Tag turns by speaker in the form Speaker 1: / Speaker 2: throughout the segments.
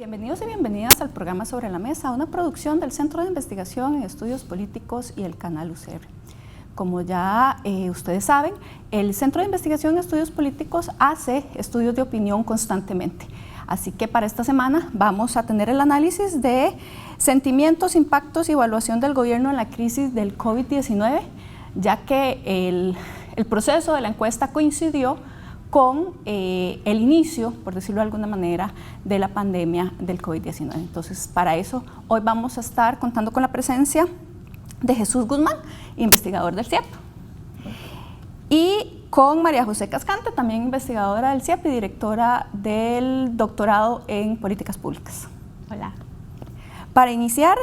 Speaker 1: Bienvenidos y bienvenidas al programa Sobre la Mesa, una producción del Centro de Investigación en Estudios Políticos y el Canal UCR. Como ya ustedes saben, el Centro de Investigación en Estudios Políticos hace estudios de opinión constantemente. Así que para esta semana vamos a tener el análisis de sentimientos, impactos y evaluación del gobierno en la crisis del COVID-19, ya que el proceso de la encuesta coincidió con el inicio, por decirlo de alguna manera, de la pandemia del COVID-19. Entonces, para eso, hoy vamos a estar contando con la presencia de Jesús Guzmán, investigador del CIEP, y con María José Cascante, también investigadora del CIEP y directora del doctorado en políticas públicas.
Speaker 2: Hola.
Speaker 1: Para iniciar,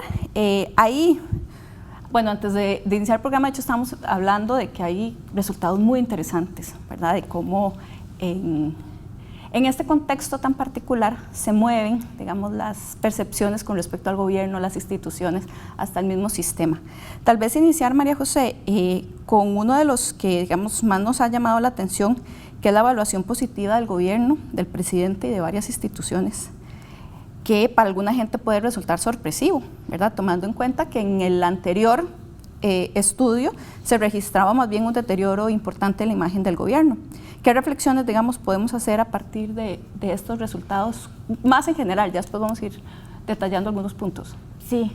Speaker 1: antes de iniciar el programa, de hecho, estamos hablando de que hay resultados muy interesantes, ¿verdad? De cómo en este contexto tan particular se mueven, digamos, las percepciones con respecto al gobierno, las instituciones, hasta el mismo sistema. Tal vez iniciar, María José, con uno de los que, digamos, más nos ha llamado la atención, que es la evaluación positiva del gobierno, del presidente y de varias instituciones, que para alguna gente puede resultar sorpresivo, ¿verdad? Tomando en cuenta que en el anterior estudio se registraba más bien un deterioro importante en la imagen del gobierno. ¿Qué reflexiones, digamos, podemos hacer a partir de estos resultados, más en general? Ya después vamos a ir detallando algunos puntos.
Speaker 2: Sí,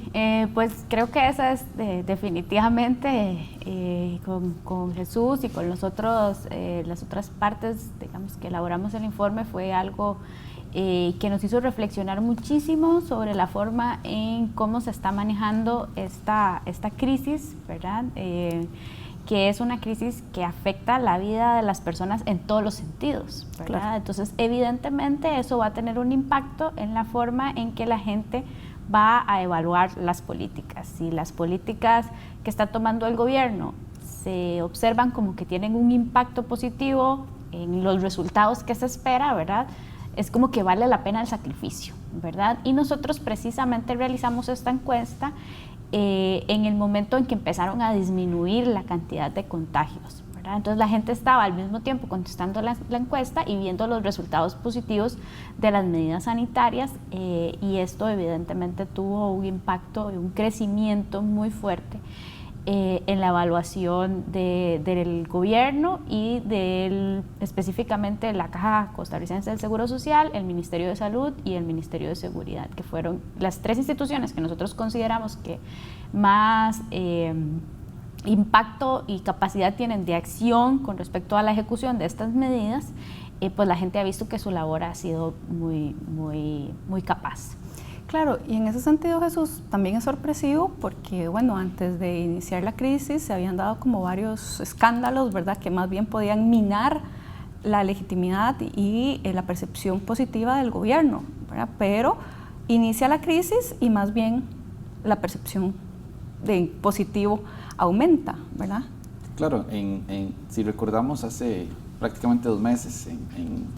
Speaker 2: pues creo que esa es definitivamente con Jesús y con las otras partes, digamos, que elaboramos el informe, fue algo que nos hizo reflexionar muchísimo sobre la forma en cómo se está manejando esta crisis, ¿verdad? Que es una crisis que afecta la vida de las personas en todos los sentidos, ¿verdad? Claro. Entonces, evidentemente, eso va a tener un impacto en la forma en que la gente va a evaluar las políticas. Si las políticas que está tomando el gobierno se observan como que tienen un impacto positivo en los resultados que se espera, ¿verdad?, es como que vale la pena el sacrificio, ¿verdad? Y nosotros precisamente realizamos esta encuesta en el momento en que empezaron a disminuir la cantidad de contagios, ¿verdad? Entonces la gente estaba al mismo tiempo contestando la encuesta y viendo los resultados positivos de las medidas sanitarias, y esto evidentemente tuvo un impacto y un crecimiento muy fuerte en la evaluación del gobierno y específicamente la Caja Costarricense del Seguro Social, el Ministerio de Salud y el Ministerio de Seguridad, que fueron las tres instituciones que nosotros consideramos que más impacto y capacidad tienen de acción con respecto a la ejecución de estas medidas. Pues la gente ha visto que su labor ha sido muy, muy, muy capaz.
Speaker 1: Claro, y en ese sentido, Jesús, también es sorpresivo porque, bueno, antes de iniciar la crisis se habían dado como varios escándalos, ¿verdad?, que más bien podían minar la legitimidad y la percepción positiva del gobierno, ¿verdad? Pero inicia la crisis y más bien la percepción de positivo aumenta, ¿verdad?
Speaker 3: Claro, si recordamos hace prácticamente 2 meses,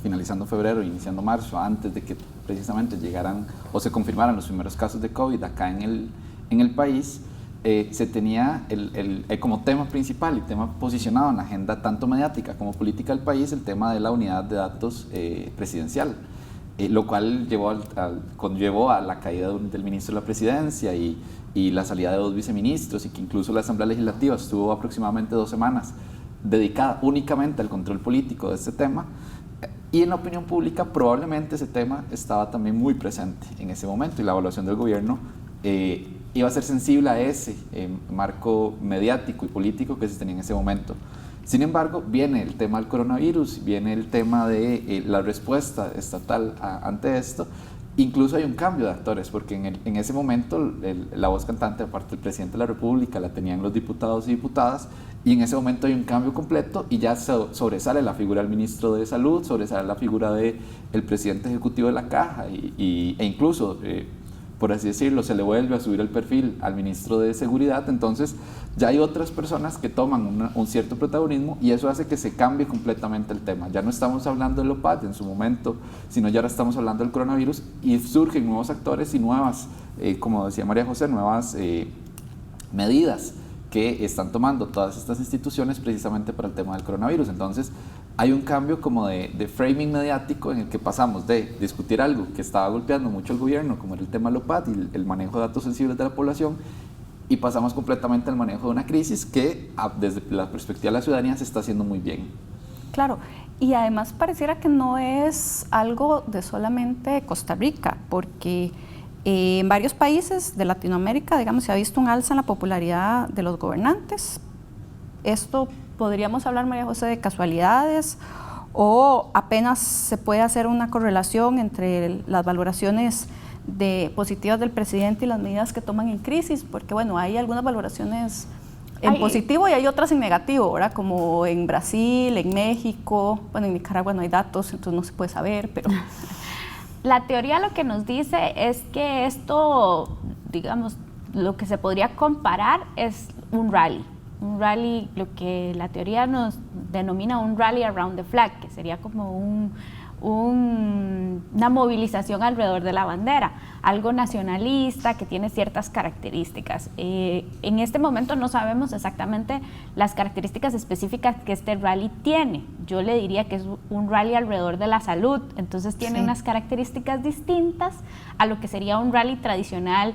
Speaker 3: finalizando febrero, iniciando marzo, antes de que precisamente llegaran o se confirmaran los primeros casos de COVID acá en el país, se tenía como tema principal y tema posicionado en la agenda tanto mediática como política del país el tema de la unidad de datos presidencial, lo cual conllevó a la caída del ministro de la presidencia y la salida de 2 viceministros, y que incluso la Asamblea Legislativa estuvo aproximadamente 2 semanas dedicada únicamente al control político de este tema, y en la opinión pública probablemente ese tema estaba también muy presente en ese momento, y la evaluación del gobierno iba a ser sensible a ese marco mediático y político que se tenía en ese momento. Sin embargo, viene el tema del coronavirus, viene el tema de la respuesta estatal ante esto. Incluso hay un cambio de actores, porque en ese momento la voz cantante, aparte del presidente de la República, la tenían los diputados y diputadas, y en ese momento hay un cambio completo y ya sobresale la figura del ministro de Salud, sobresale la figura del presidente ejecutivo de la Caja, e incluso, por así decirlo, se le vuelve a subir el perfil al ministro de Seguridad. Entonces ya hay otras personas que toman un cierto protagonismo, y eso hace que se cambie completamente el tema. Ya no estamos hablando del OPAT en su momento, sino ya ahora estamos hablando del coronavirus, y surgen nuevos actores y nuevas, como decía María José, nuevas medidas que están tomando todas estas instituciones precisamente para el tema del coronavirus. Entonces, hay un cambio como de framing mediático en el que pasamos de discutir algo que estaba golpeando mucho al gobierno, como era el tema LOPAT y el manejo de datos sensibles de la población, y pasamos completamente al manejo de una crisis que desde la perspectiva de la ciudadanía se está haciendo muy bien.
Speaker 1: Claro, y además pareciera que no es algo de solamente Costa Rica, porque en varios países de Latinoamérica, digamos, se ha visto un alza en la popularidad de los gobernantes. Esto podríamos hablar, María José, de casualidades, o apenas se puede hacer una correlación entre las valoraciones positivas del presidente y las medidas que toman en crisis, porque bueno, hay algunas valoraciones en positivo y hay otras en negativo, ¿verdad? Como en Brasil, en México, bueno, en Nicaragua no hay datos, entonces no se puede saber, pero...
Speaker 2: La teoría lo que nos dice es que esto, digamos, lo que se podría comparar es un rally. Un rally, lo que la teoría nos denomina un rally around the flag, que sería como una movilización alrededor de la bandera, algo nacionalista que tiene ciertas características. En este momento no sabemos exactamente las características específicas que este rally tiene. Yo le diría que es un rally alrededor de la salud, entonces tiene unas características distintas a lo que sería un rally tradicional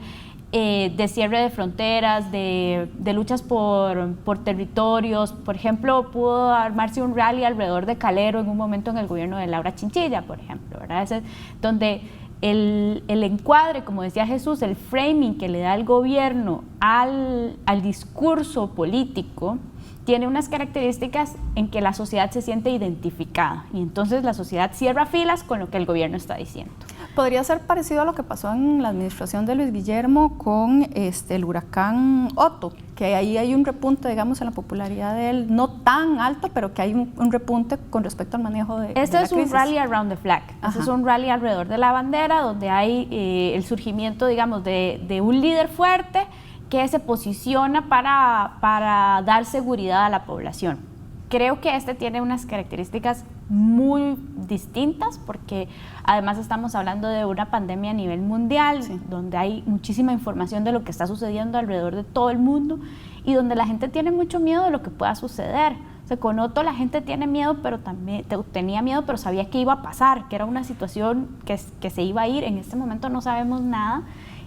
Speaker 2: de cierre de fronteras, de luchas por territorios. Por ejemplo, pudo armarse un rally alrededor de Calero en un momento en el gobierno de Laura Chinchilla, por ejemplo, ¿verdad? Ese, donde el encuadre, como decía Jesús, el framing que le da el gobierno al discurso político, tiene unas características en que la sociedad se siente identificada y entonces la sociedad cierra filas con lo que el gobierno está diciendo.
Speaker 1: Podría ser parecido a lo que pasó en la administración de Luis Guillermo con el huracán Otto, que ahí hay un repunte, digamos, en la popularidad de él, no tan alto, pero que hay un repunte con respecto al manejo de la crisis.
Speaker 2: Este es un rally around the flag, este es un rally alrededor de la bandera, donde hay el surgimiento, digamos, de un líder fuerte que se posiciona para dar seguridad a la población. Creo que este tiene unas características muy distintas porque además estamos hablando de una pandemia a nivel mundial, donde hay muchísima información de lo que está sucediendo alrededor de todo el mundo y donde la gente tiene mucho miedo de lo que pueda suceder. O sea, con Otto la gente tiene miedo, pero también tenía miedo, pero sabía que iba a pasar, que era una situación que se iba a ir. En este momento no sabemos nada.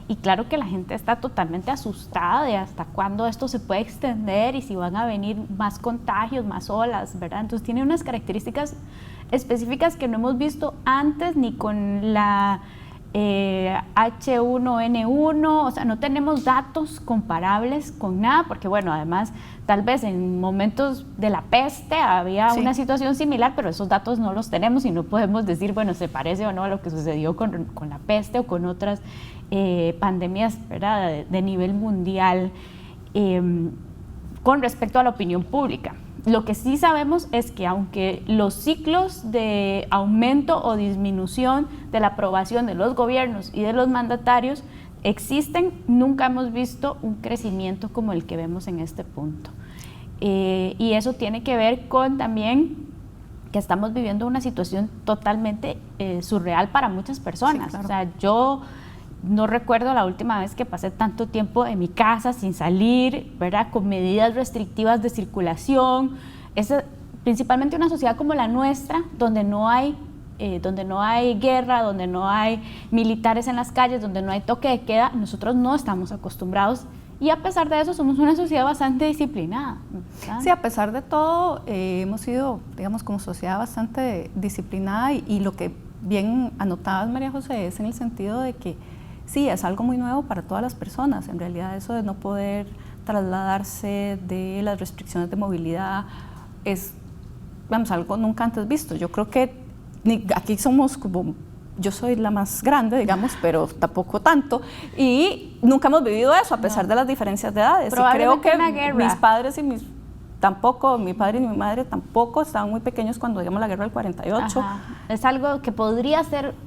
Speaker 2: Y claro que la gente está totalmente asustada de hasta cuándo esto se puede extender y si van a venir más contagios, más olas, ¿verdad? Entonces tiene unas características específicas que no hemos visto antes ni con la H1N1, o sea, no tenemos datos comparables con nada, porque bueno, además, tal vez en momentos de la peste había una situación similar, pero esos datos no los tenemos y no podemos decir, bueno, se parece o no a lo que sucedió con la peste o con otras pandemias, ¿verdad?, de nivel mundial con respecto a la opinión pública. Lo que sí sabemos es que aunque los ciclos de aumento o disminución de la aprobación de los gobiernos y de los mandatarios existen, nunca hemos visto un crecimiento como el que vemos en este punto. Y eso tiene que ver con también que estamos viviendo una situación totalmente surreal para muchas personas. Sí, claro. O sea, yo no recuerdo la última vez que pasé tanto tiempo en mi casa sin salir, ¿verdad?, con medidas restrictivas de circulación. Principalmente una sociedad como la nuestra, donde no hay guerra, donde no hay militares en las calles, donde no hay toque de queda, nosotros no estamos acostumbrados. Y a pesar de eso, somos una sociedad bastante disciplinada, ¿verdad? Sí,
Speaker 1: a pesar de todo, hemos sido, digamos, como sociedad bastante disciplinada y lo que bien anotabas, María José, es en el sentido de que sí, es algo muy nuevo para todas las personas. En realidad, eso de no poder trasladarse, de las restricciones de movilidad, es, vamos, algo nunca antes visto. Yo creo que aquí somos como, yo soy la más grande, digamos, pero tampoco tanto, y nunca hemos vivido eso a pesar de las diferencias de edades. Y creo que mis padres y mi padre y mi madre tampoco estaban muy pequeños cuando digamos la guerra del 48.
Speaker 2: Ajá. Es algo que podría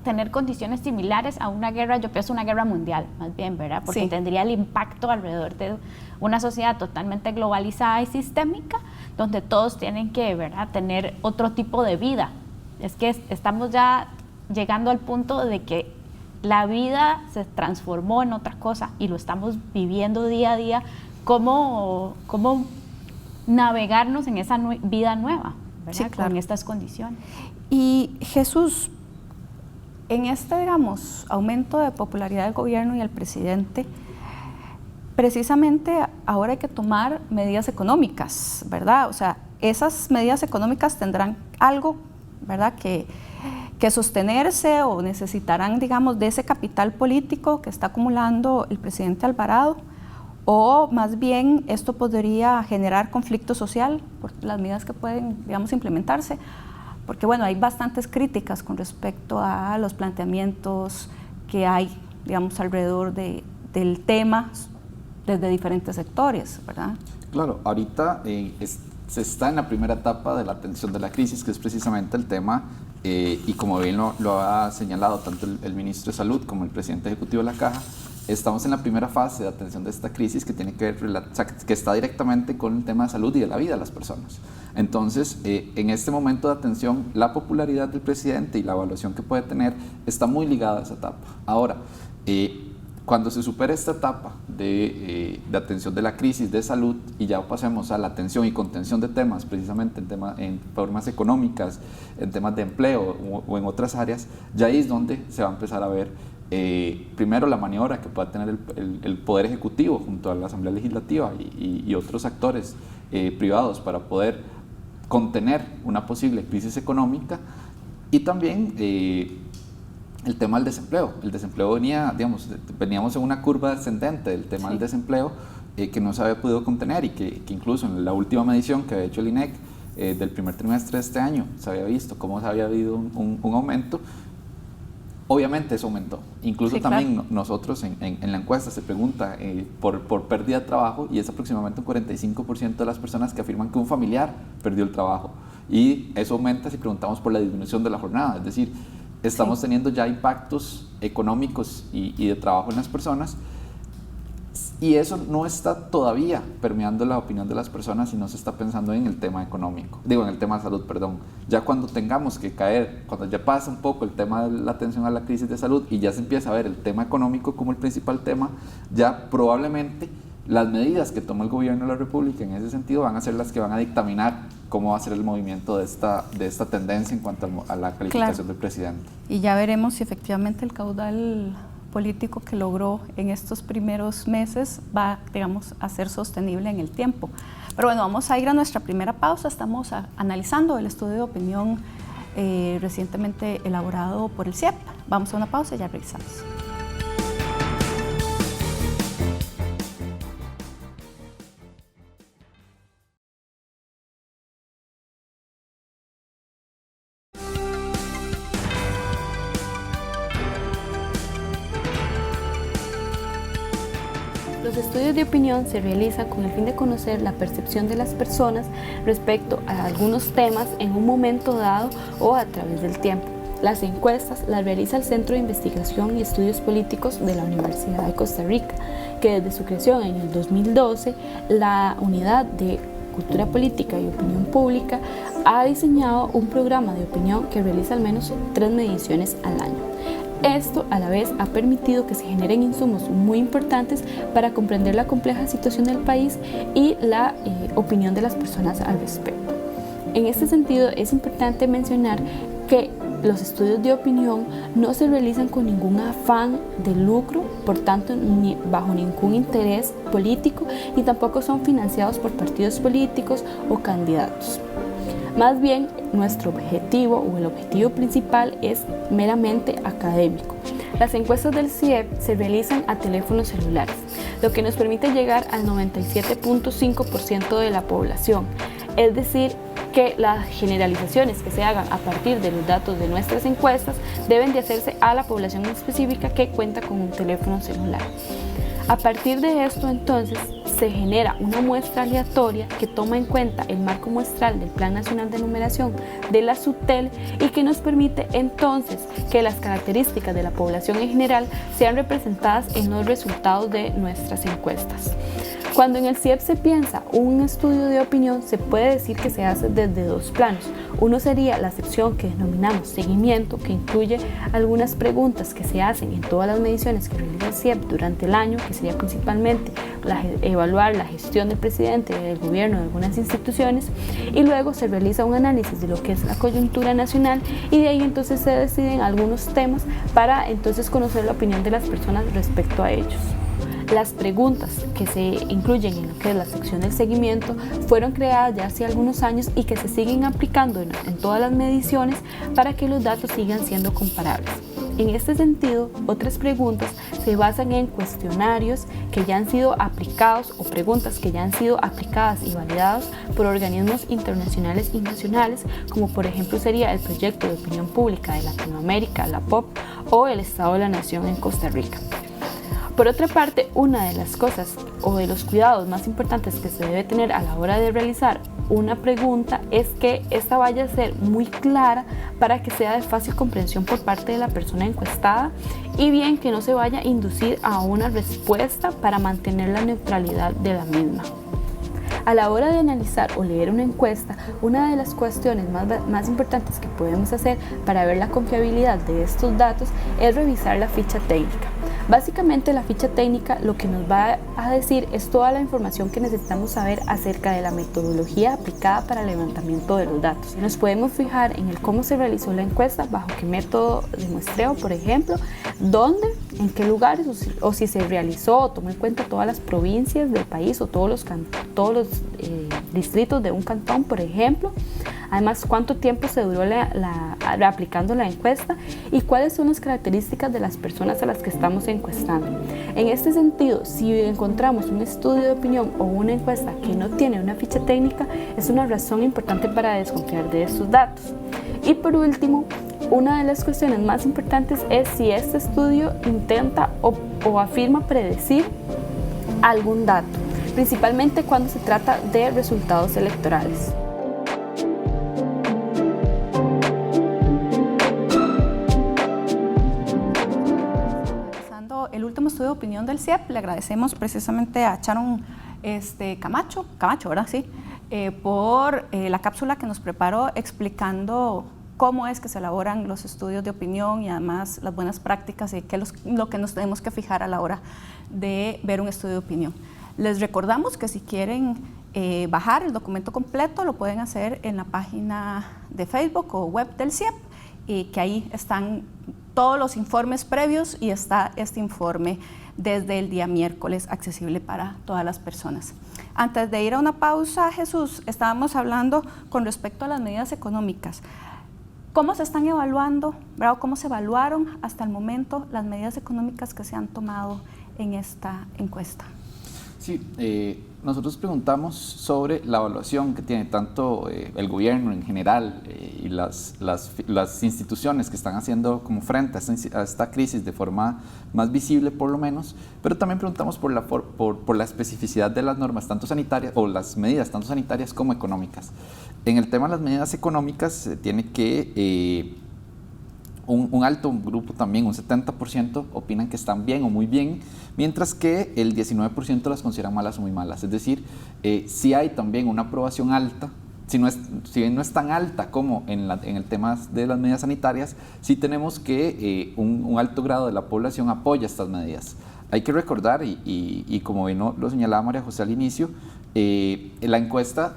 Speaker 2: tener condiciones similares a una guerra, yo pienso una guerra mundial, más bien, ¿verdad? Porque tendría el impacto alrededor de una sociedad totalmente globalizada y sistémica, donde todos tienen que, ¿verdad?, tener otro tipo de vida. Es que estamos ya llegando al punto de que la vida se transformó en otra cosa y lo estamos viviendo día a día, cómo navegarnos en esa vida nueva, ¿verdad?
Speaker 1: Sí, claro.
Speaker 2: Con estas condiciones.
Speaker 1: Y Jesús, en este, digamos, aumento de popularidad del gobierno y del presidente, precisamente ahora hay que tomar medidas económicas, ¿verdad? O sea, esas medidas económicas tendrán algo, ¿verdad?, que sostenerse, o necesitarán, digamos, de ese capital político que está acumulando el presidente Alvarado, o más bien esto podría generar conflicto social por las medidas que pueden, digamos, implementarse, porque bueno, hay bastantes críticas con respecto a los planteamientos que hay, digamos, alrededor del tema desde diferentes sectores, ¿verdad?
Speaker 3: Claro, ahorita se está en la primera etapa de la atención de la crisis, que es precisamente el tema, y como bien lo ha señalado tanto el ministro de Salud como el presidente ejecutivo de la Caja, estamos en la primera fase de atención de esta crisis que tiene que ver, o sea, que está directamente con el tema de salud y de la vida de las personas. Entonces, en este momento de atención, la popularidad del presidente y la evaluación que puede tener está muy ligada a esa etapa. Ahora, cuando se supere esta etapa de atención de la crisis de salud y ya pasemos a la atención y contención de temas, precisamente en formas económicas, en temas de empleo o en otras áreas, ya ahí es donde se va a empezar a ver primero la maniobra que pueda tener el Poder Ejecutivo junto a la Asamblea Legislativa y otros actores privados para poder contener una posible crisis económica, y también el tema del desempleo. El desempleo veníamos en una curva descendente del tema del desempleo que no se había podido contener, y que incluso en la última medición que había hecho el INEC del primer trimestre de este año se había visto cómo se había habido un aumento. Obviamente eso aumentó. Incluso también claro, nosotros en la encuesta se pregunta por pérdida de trabajo, y es aproximadamente un 45% de las personas que afirman que un familiar perdió el trabajo. Y eso aumenta si preguntamos por la disminución de la jornada. Es decir, estamos teniendo ya impactos económicos y de trabajo en las personas, y eso no está todavía permeando la opinión de las personas, y no se está pensando en el tema económico, en el tema de salud, perdón. Ya cuando tengamos que caer, cuando ya pasa un poco el tema de la atención a la crisis de salud y ya se empieza a ver el tema económico como el principal tema, ya probablemente las medidas que toma el gobierno de la República en ese sentido van a ser las que van a dictaminar cómo va a ser el movimiento de esta tendencia en cuanto a la calificación del presidente.
Speaker 1: Y ya veremos si efectivamente el caudal político que logró en estos primeros meses va, digamos, a ser sostenible en el tiempo. Pero bueno, vamos a ir a nuestra primera pausa. Estamos analizando el estudio de opinión recientemente elaborado por el CIEP. Vamos a una pausa y ya regresamos.
Speaker 4: Los estudios de opinión se realizan con el fin de conocer la percepción de las personas respecto a algunos temas en un momento dado o a través del tiempo. Las encuestas las realiza el Centro de Investigación y Estudios Políticos de la Universidad de Costa Rica, que desde su creación en el 2012, la Unidad de Cultura Política y Opinión Pública ha diseñado un programa de opinión que realiza al menos 3 mediciones al año. Esto a la vez ha permitido que se generen insumos muy importantes para comprender la compleja situación del país y la opinión de las personas al respecto. En este sentido, es importante mencionar que los estudios de opinión no se realizan con ningún afán de lucro, por tanto, ni bajo ningún interés político, ni tampoco son financiados por partidos políticos o candidatos. Más bien, nuestro objetivo o el objetivo principal es meramente académico. Las encuestas del CIEP se realizan a teléfonos celulares, lo que nos permite llegar al 97.5% de la población. Es decir, que las generalizaciones que se hagan a partir de los datos de nuestras encuestas deben de hacerse a la población específica que cuenta con un teléfono celular. A partir de esto, entonces, se genera una muestra aleatoria que toma en cuenta el marco muestral del Plan Nacional de Numeración de la SUTEL y que nos permite entonces que las características de la población en general sean representadas en los resultados de nuestras encuestas. Cuando en el CIEP se piensa un estudio de opinión, se puede decir que se hace desde dos planos. Uno sería la sección que denominamos seguimiento, que incluye algunas preguntas que se hacen en todas las mediciones que realiza el CIEP durante el año, que sería principalmente evaluar la gestión del presidente y del gobierno de algunas instituciones, y luego se realiza un análisis de lo que es la coyuntura nacional, y de ahí entonces se deciden algunos temas para entonces conocer la opinión de las personas respecto a ellos. Las preguntas que se incluyen en lo que es la sección del seguimiento fueron creadas ya hace algunos años y que se siguen aplicando en todas las mediciones para que los datos sigan siendo comparables. En este sentido, otras preguntas se basan en cuestionarios que ya han sido aplicados o preguntas que ya han sido aplicadas y validadas por organismos internacionales y nacionales, como por ejemplo sería el Proyecto de Opinión Pública de Latinoamérica, la POP, o el Estado de la Nación en Costa Rica. Por otra parte, una de las cosas o de los cuidados más importantes que se debe tener a la hora de realizar una pregunta es que esta vaya a ser muy clara para que sea de fácil comprensión por parte de la persona encuestada, y bien que no se vaya a inducir a una respuesta para mantener la neutralidad de la misma. A la hora de analizar o leer una encuesta, una de las cuestiones más importantes que podemos hacer para ver la confiabilidad de estos datos es revisar la ficha técnica. Básicamente, la ficha técnica lo que nos va a decir es toda la información que necesitamos saber acerca de la metodología aplicada para el levantamiento de los datos. Nos podemos fijar en el cómo se realizó la encuesta, bajo qué método de muestreo, por ejemplo, dónde, en qué lugares, o si se realizó o tomó en cuenta todas las provincias del país o todos los distritos de un cantón, por ejemplo. Además, cuánto tiempo se duró aplicando la encuesta y cuáles son las características de las personas a las que estamos encuestando. En este sentido, si encontramos un estudio de opinión o una encuesta que no tiene una ficha técnica, es una razón importante para desconfiar de estos datos. Y por último, una de las cuestiones más importantes es si este estudio intenta o afirma predecir algún dato, principalmente cuando se trata de resultados electorales.
Speaker 1: El último estudio de opinión del CIEP, le agradecemos precisamente a Sharon Camacho, ¿verdad? Sí, por la cápsula que nos preparó explicando cómo es que se elaboran los estudios de opinión y además las buenas prácticas y qué es lo que nos tenemos que fijar a la hora de ver un estudio de opinión. Les recordamos que si quieren bajar el documento completo lo pueden hacer en la página de Facebook o web del CIEP, y que ahí están todos los informes previos y está este informe desde el día miércoles accesible para todas las personas. Antes de ir a una pausa, Jesús, estábamos hablando con respecto a las medidas económicas. ¿Cómo se están evaluando, ¿verdad? ¿Cómo se evaluaron hasta el momento las medidas económicas que se han tomado en esta encuesta?
Speaker 3: Sí, nosotros preguntamos sobre la evaluación que tiene tanto el gobierno en general y las instituciones que están haciendo como frente a esta crisis de forma más visible por lo menos, pero también preguntamos por la especificidad de las normas tanto sanitarias o las medidas tanto sanitarias como económicas. En el tema de las medidas económicas se tiene que un alto grupo también, un 70%, opinan que están bien o muy bien, mientras que el 19% las consideran malas o muy malas. Es decir, sí hay también una aprobación alta, si bien no es tan alta como en el tema de las medidas sanitarias, sí tenemos que un alto grado de la población apoya estas medidas. Hay que recordar, y como bien lo señalaba María José al inicio, la encuesta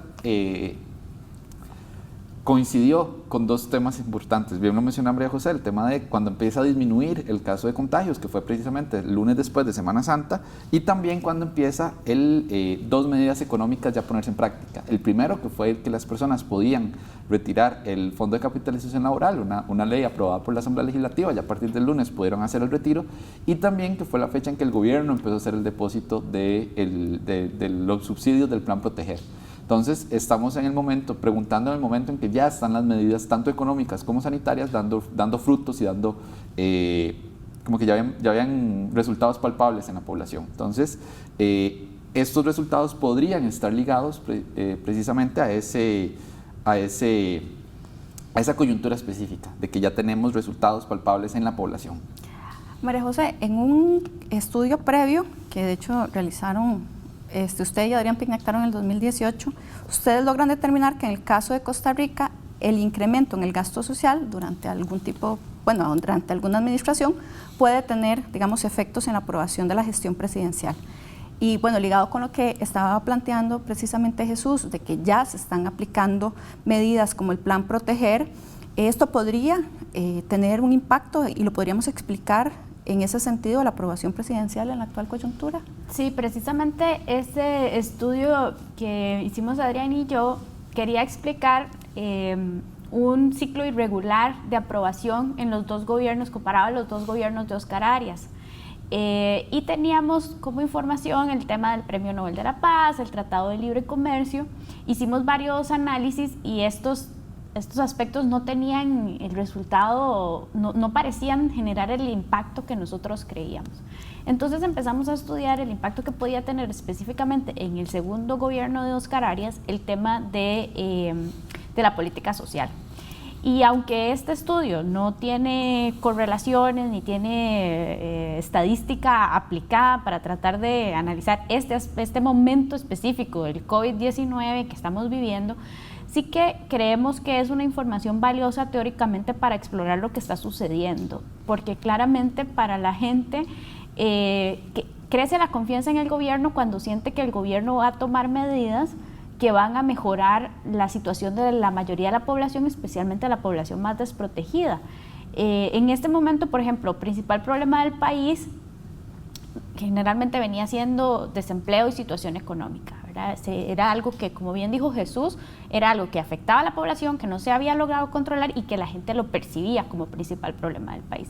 Speaker 3: coincidió con dos temas importantes. Bien lo mencionó María José, el tema de cuando empieza a disminuir el caso de contagios, que fue precisamente el lunes después de Semana Santa, y también cuando empieza dos medidas económicas ya a ponerse en práctica. El primero, que fue que las personas podían retirar el Fondo de Capitalización Laboral, una ley aprobada por la Asamblea Legislativa, ya a partir del lunes pudieron hacer el retiro, y también que fue la fecha en que el gobierno empezó a hacer el depósito de los subsidios del Plan Proteger. Entonces, estamos preguntando en el momento en que ya están las medidas, tanto económicas como sanitarias, dando frutos y dando, como que ya habían resultados palpables en la población. Entonces, estos resultados podrían estar ligados precisamente a esa coyuntura específica, de que ya tenemos resultados palpables en la población.
Speaker 1: María José, en un estudio previo, que de hecho realizaron usted y Adrián Pignataro en el 2018, ustedes logran determinar que en el caso de Costa Rica, el incremento en el gasto social durante durante alguna administración puede tener, digamos, efectos en la aprobación de la gestión presidencial. Y bueno, ligado con lo que estaba planteando precisamente Jesús, de que ya se están aplicando medidas como el Plan Proteger, esto podría tener un impacto y lo podríamos explicar en ese sentido la aprobación presidencial en la actual coyuntura.
Speaker 2: Sí, precisamente ese estudio que hicimos Adrián y yo quería explicar un ciclo irregular de aprobación en los dos gobiernos, comparado a los dos gobiernos de Óscar Arias. Y teníamos como información el tema del Premio Nobel de la Paz, el Tratado de Libre Comercio. Hicimos varios análisis y estos aspectos no tenían el resultado, no parecían generar el impacto que nosotros creíamos. Entonces empezamos a estudiar el impacto que podía tener específicamente en el segundo gobierno de Óscar Arias el tema de la política social. Y aunque este estudio no tiene correlaciones ni tiene estadística aplicada para tratar de analizar este momento específico del COVID-19 que estamos viviendo, sí que creemos que es una información valiosa teóricamente para explorar lo que está sucediendo, porque claramente para la gente crece la confianza en el gobierno cuando siente que el gobierno va a tomar medidas que van a mejorar la situación de la mayoría de la población, especialmente la población más desprotegida. En este momento, por ejemplo, principal problema del país generalmente venía siendo desempleo y situación económica, ¿verdad? Era algo que, como bien dijo Jesús, era algo que afectaba a la población, que no se había logrado controlar y que la gente lo percibía como principal problema del país.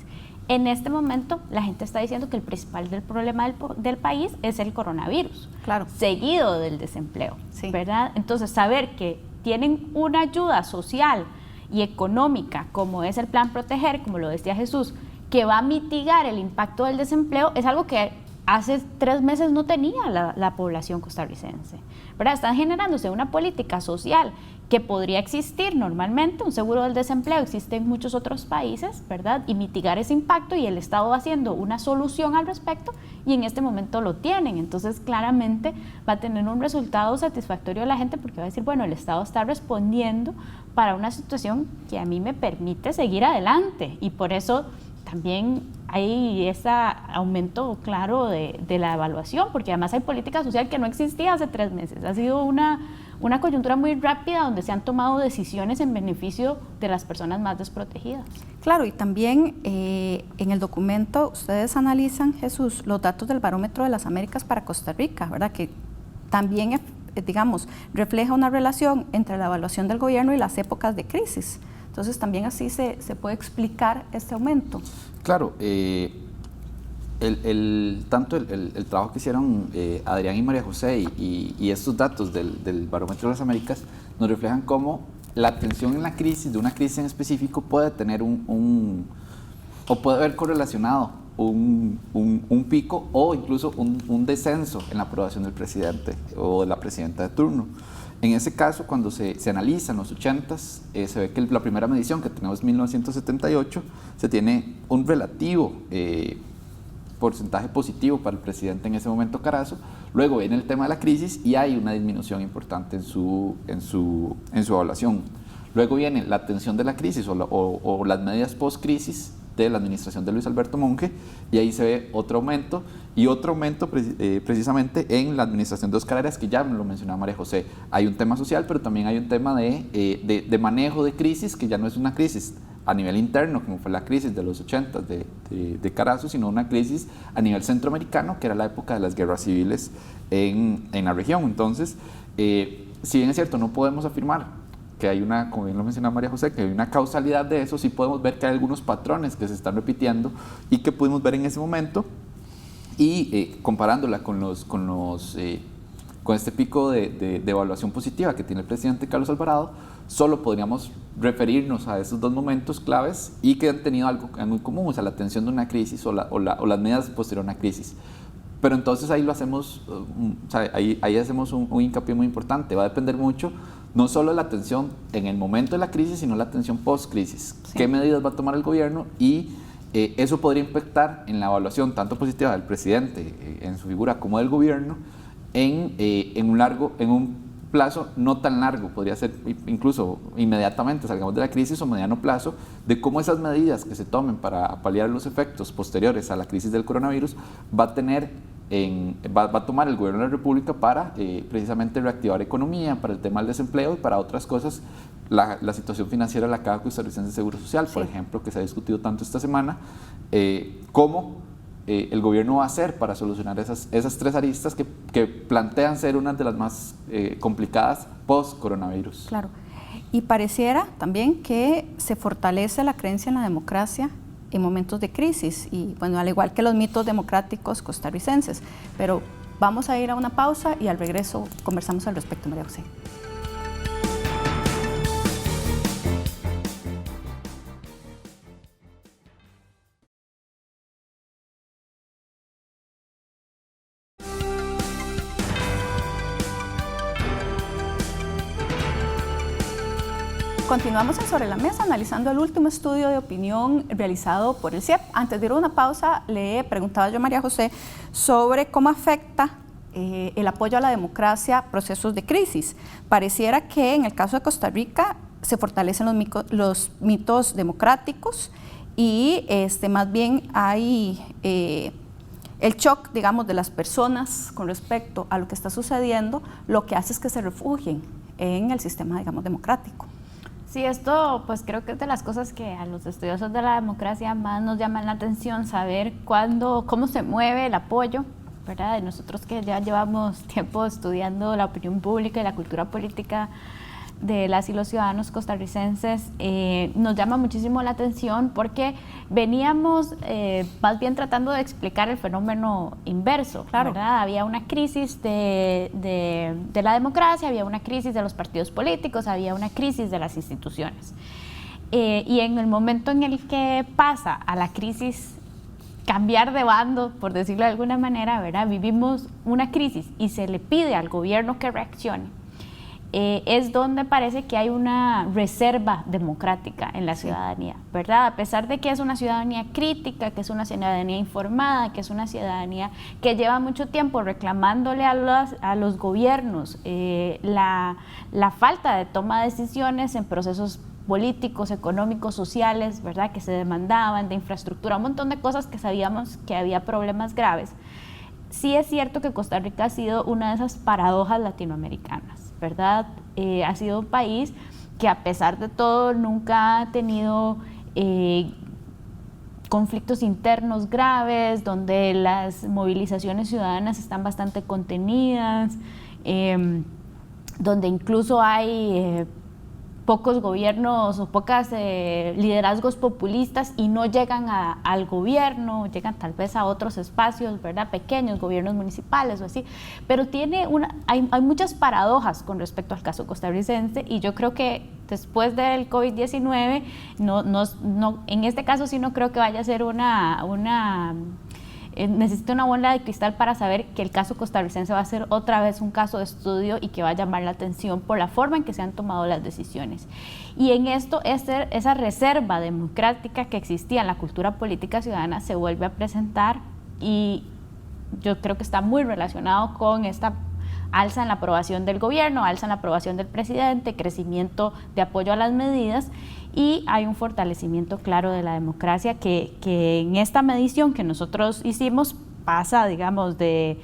Speaker 2: En este momento, la gente está diciendo que el principal problema del país es el coronavirus,
Speaker 1: claro,
Speaker 2: seguido del desempleo,
Speaker 1: sí,
Speaker 2: ¿verdad? Entonces, saber que tienen una ayuda social y económica, como es el Plan Proteger, como lo decía Jesús, que va a mitigar el impacto del desempleo, es algo que hace 3 meses no tenía la población costarricense, ¿verdad? Están generándose una política social que podría existir normalmente, un seguro del desempleo existe en muchos otros países, ¿verdad? Y mitigar ese impacto, y el Estado va haciendo una solución al respecto y en este momento lo tienen. Entonces claramente va a tener un resultado satisfactorio a la gente porque va a decir, bueno, el Estado está respondiendo para una situación que a mí me permite seguir adelante, y por eso también hay ese aumento claro de la evaluación, porque además hay política social que no existía hace 3 meses. Ha sido una coyuntura muy rápida donde se han tomado decisiones en beneficio de las personas más desprotegidas.
Speaker 1: Claro, y también en el documento ustedes analizan, Jesús, los datos del Barómetro de las Américas para Costa Rica, ¿verdad? Que también, digamos, refleja una relación entre la evaluación del gobierno y las épocas de crisis. Entonces también así se puede explicar este aumento.
Speaker 3: Claro, tanto el trabajo que hicieron Adrián y María José y estos datos del Barómetro de las Américas nos reflejan cómo la atención en la crisis, de una crisis en específico, puede tener o puede haber correlacionado un pico o incluso un descenso en la aprobación del presidente o de la presidenta de turno. En ese caso, cuando se analizan los 80s, se ve que la primera medición que tenemos en 1978, se tiene un relativo porcentaje positivo para el presidente en ese momento, Carazo. Luego viene el tema de la crisis y hay una disminución importante en su evaluación. Luego viene la atención de la crisis o las medidas post-crisis de la administración de Luis Alberto Monge, y ahí se ve otro aumento, y otro aumento precisamente en la administración de Óscar Arias, que ya me lo mencionaba María José. Hay un tema social, pero también hay un tema de manejo de crisis, que ya no es una crisis a nivel interno, como fue la crisis de los 80 de Carazo, sino una crisis a nivel centroamericano, que era la época de las guerras civiles en la región. Entonces, si bien es cierto, no podemos afirmar que hay como bien lo mencionaba María José, que hay una causalidad de eso, sí podemos ver que hay algunos patrones que se están repitiendo y que pudimos ver en ese momento, y comparándola con este pico de evaluación positiva que tiene el presidente Carlos Alvarado, solo podríamos referirnos a esos 2 momentos claves y que han tenido algo muy común, o sea, la atención de una crisis o las medidas posteriores a una crisis. Pero entonces ahí lo hacemos, ahí hacemos un hincapié muy importante. Va a depender mucho no solo de la atención en el momento de la crisis, sino la atención post-crisis. Sí. ¿Qué medidas va a tomar el gobierno? Y eso podría impactar en la evaluación tanto positiva del presidente en su figura como del gobierno en un plazo no tan largo, podría ser incluso inmediatamente, salgamos de la crisis, o mediano plazo, de cómo esas medidas que se tomen para paliar los efectos posteriores a la crisis del coronavirus va a tomar el gobierno de la República para precisamente reactivar economía, para el tema del desempleo y para otras cosas. La situación financiera de la Caja Costarricense de Seguro Social, por ejemplo, que se ha discutido tanto esta semana, cómo el gobierno va a hacer para solucionar esas tres aristas que plantean ser una de las más complicadas post-coronavirus.
Speaker 1: Claro, y pareciera también que se fortalece la creencia en la democracia en momentos de crisis, y bueno, al igual que los mitos democráticos costarricenses. Pero vamos a ir a una pausa y al regreso conversamos al respecto, María José. Continuamos en Sobre la Mesa analizando el último estudio de opinión realizado por el CIEP. Antes de ir a una pausa, le preguntaba yo a María José sobre cómo afecta el apoyo a la democracia a procesos de crisis. Pareciera que en el caso de Costa Rica se fortalecen los mitos democráticos y más bien hay el shock, digamos, de las personas con respecto a lo que está sucediendo, lo que hace es que se refugien en el sistema, digamos, democrático.
Speaker 2: Sí, esto pues creo que es de las cosas que a los estudiosos de la democracia más nos llaman la atención, saber cómo se mueve el apoyo, ¿verdad? De nosotros que ya llevamos tiempo estudiando la opinión pública y la cultura política de las y los ciudadanos costarricenses, nos llama muchísimo la atención porque veníamos más bien tratando de explicar el fenómeno inverso,
Speaker 1: claro,
Speaker 2: ¿verdad? Había una crisis de la democracia, había una crisis de los partidos políticos, había una crisis de las instituciones. Y en el momento en el que pasa a la crisis, cambiar de bando, por decirlo de alguna manera, ¿verdad? Vivimos una crisis y se le pide al gobierno que reaccione. Es donde parece que hay una reserva democrática en la ciudadanía, ¿verdad? A pesar de que es una ciudadanía crítica, que es una ciudadanía informada, que es una ciudadanía que lleva mucho tiempo reclamándole a los gobiernos la falta de toma de decisiones en procesos políticos, económicos, sociales, ¿verdad? Que se demandaban, de infraestructura, un montón de cosas que sabíamos que había problemas graves. Sí es cierto que Costa Rica ha sido una de esas paradojas latinoamericanas, ¿verdad? Ha sido un país que a pesar de todo nunca ha tenido conflictos internos graves, donde las movilizaciones ciudadanas están bastante contenidas, donde incluso hay pocos gobiernos o pocos liderazgos populistas y no llegan al gobierno, llegan tal vez a otros espacios, ¿verdad? Pequeños, gobiernos municipales o así, pero hay muchas paradojas con respecto al caso costarricense y yo creo que después del COVID-19, en este caso sí no creo que vaya a ser necesito una bola de cristal para saber que el caso costarricense va a ser otra vez un caso de estudio y que va a llamar la atención por la forma en que se han tomado las decisiones. Y en esto, esa reserva democrática que existía en la cultura política ciudadana se vuelve a presentar y yo creo que está muy relacionado con esta alza en la aprobación del gobierno, alza en la aprobación del presidente, crecimiento de apoyo a las medidas y hay un fortalecimiento claro de la democracia que en esta medición que nosotros hicimos pasa, digamos, de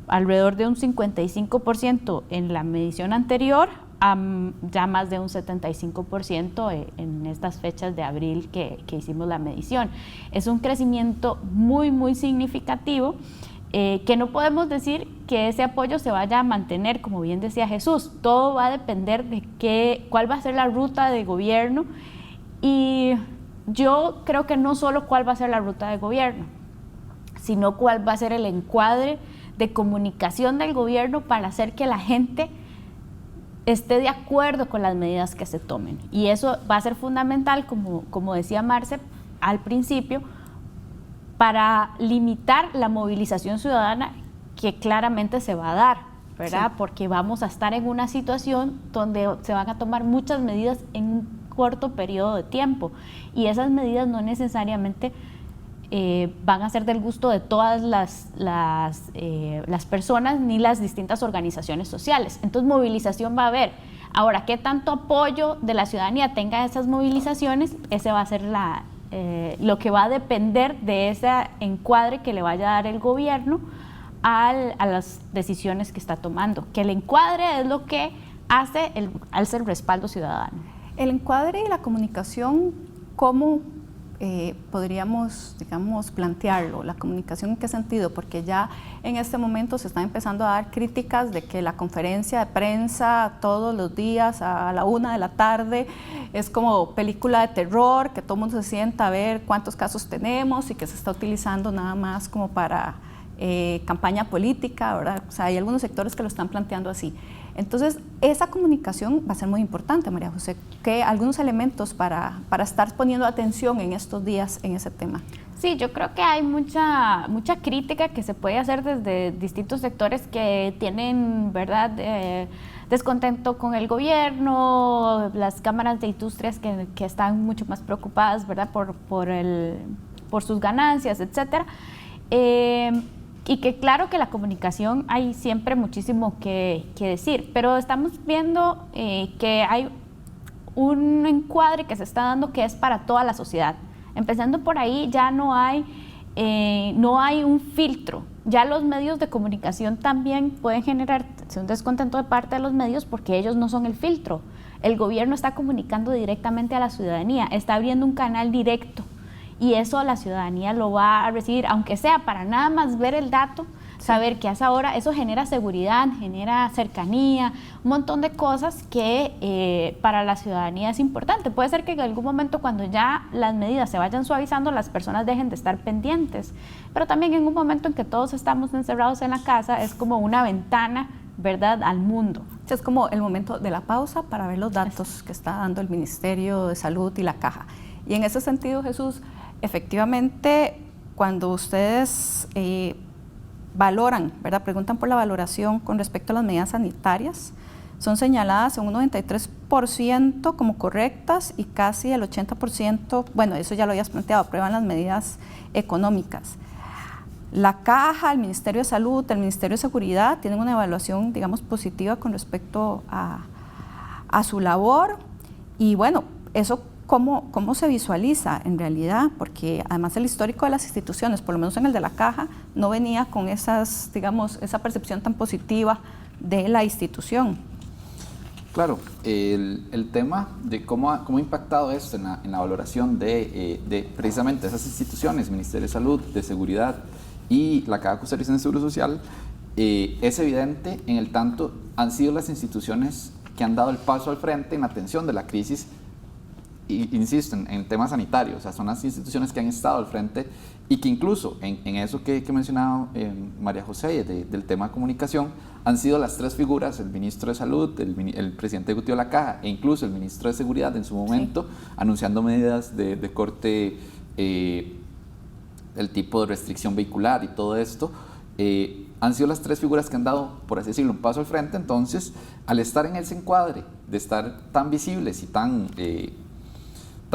Speaker 2: alrededor de un 55% en la medición anterior a ya más de un 75% en estas fechas de abril que hicimos la medición. Es un crecimiento muy, muy significativo. Que no podemos decir que ese apoyo se vaya a mantener, como bien decía Jesús, todo va a depender de cuál va a ser la ruta de gobierno y yo creo que no solo cuál va a ser la ruta de gobierno, sino cuál va a ser el encuadre de comunicación del gobierno para hacer que la gente esté de acuerdo con las medidas que se tomen y eso va a ser fundamental, como decía Marce al principio, para limitar la movilización ciudadana que claramente se va a dar, ¿verdad? Sí. Porque vamos a estar en una situación donde se van a tomar muchas medidas en un corto periodo de tiempo y esas medidas no necesariamente van a ser del gusto de todas las personas ni las distintas organizaciones sociales. Entonces movilización va a haber. Ahora, ¿qué tanto apoyo de la ciudadanía tenga esas movilizaciones? Ese va a ser lo que va a depender de ese encuadre que le vaya a dar el gobierno a las decisiones que está tomando. Que el encuadre es lo que hace el respaldo ciudadano.
Speaker 1: El encuadre y la comunicación, ¿cómo podríamos, digamos, plantearlo? ¿La comunicación en qué sentido? Porque ya en este momento se están empezando a dar críticas de que la conferencia de prensa todos los días a la 1 de la tarde es como película de terror, que todo el mundo se sienta a ver cuántos casos tenemos y que se está utilizando nada más como para campaña política, ¿verdad? O sea, hay algunos sectores que lo están planteando así. Entonces, esa comunicación va a ser muy importante, María José. ¿Qué algunos elementos para estar poniendo atención en estos días en ese tema?
Speaker 2: Sí, yo creo que hay mucha crítica que se puede hacer desde distintos sectores que tienen, ¿verdad?, descontento con el gobierno, las cámaras de industrias que están mucho más preocupadas, ¿verdad?, por sus ganancias, etcétera. Y que claro que la comunicación hay siempre muchísimo que decir, pero estamos viendo que hay un encuadre que se está dando que es para toda la sociedad. Empezando por ahí, ya no hay un filtro. Ya los medios de comunicación también pueden generar un descontento de parte de los medios porque ellos no son el filtro. El gobierno está comunicando directamente a la ciudadanía, está abriendo un canal directo. Y eso la ciudadanía lo va a recibir, aunque sea para nada más ver el dato, saber que a esa hora eso genera seguridad, genera cercanía, un montón de cosas que para la ciudadanía es importante. Puede ser que en algún momento cuando ya las medidas se vayan suavizando, las personas dejen de estar pendientes, pero también en un momento en que todos estamos encerrados en la casa, es como una ventana, ¿verdad?, al mundo.
Speaker 1: Es como el momento de la pausa para ver los datos que está dando el Ministerio de Salud y la Caja. Y en ese sentido, Jesús, efectivamente, cuando ustedes valoran, ¿verdad?, preguntan por la valoración con respecto a las medidas sanitarias, son señaladas en un 93% como correctas y casi el 80%, bueno, eso ya lo habías planteado, aprueban las medidas económicas. La Caja, el Ministerio de Salud, el Ministerio de Seguridad tienen una evaluación, digamos, positiva con respecto a su labor y bueno, eso ¿Cómo se visualiza en realidad? Porque además el histórico de las instituciones, por lo menos en el de la Caja, no venía con esas, digamos, esa percepción tan positiva de la institución.
Speaker 3: Claro, el tema de cómo ha impactado esto en la valoración de precisamente esas instituciones, Ministerio de Salud, de Seguridad y la Caja Costarricense de Seguro Social, es evidente en el tanto han sido las instituciones que han dado el paso al frente en la atención de la crisis. Y, insisto, en temas sanitarios, o sea, son las instituciones que han estado al frente y que incluso en eso que mencionaba María José, del tema de comunicación, han sido las tres figuras, el ministro de Salud, el presidente ejecutivo de la Caja e incluso el ministro de Seguridad en su momento, sí, anunciando medidas de corte, el tipo de restricción vehicular y todo esto, han sido las tres figuras que han dado, por así decirlo, un paso al frente. Entonces, al estar en ese encuadre, de estar tan visibles y tan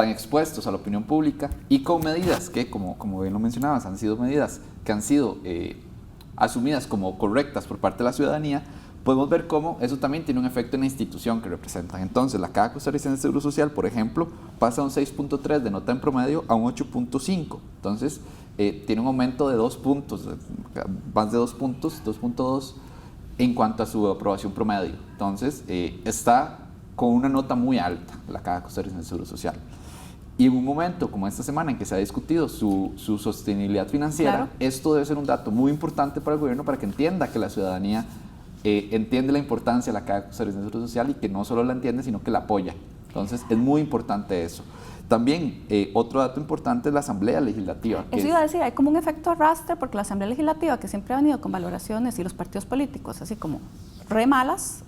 Speaker 3: expuestos a la opinión pública y con medidas que, como bien lo mencionabas, han sido medidas que han sido asumidas como correctas por parte de la ciudadanía, podemos ver cómo eso también tiene un efecto en la institución que representan. Entonces, la Caja Costarricense de Seguro Social, por ejemplo, pasa de un 6.3 de nota en promedio a un 8.5. Entonces, tiene un aumento de 2 puntos, más de 2 puntos, 2.2 en cuanto a su aprobación promedio. Entonces, está con una nota muy alta la Caja Costarricense de Seguro Social. Y en un momento como esta semana en que se ha discutido su sostenibilidad financiera, claro, esto debe ser un dato muy importante para el gobierno para que entienda que la ciudadanía entiende la importancia de la Caja Costarricense de Seguro Social y que no solo la entiende, sino que la apoya. Entonces, es muy importante eso. También, otro dato importante es la Asamblea Legislativa.
Speaker 1: Eso iba a decir, hay como un efecto arrastre porque la Asamblea Legislativa, que siempre ha venido con valoraciones, y los partidos políticos, así como re malas,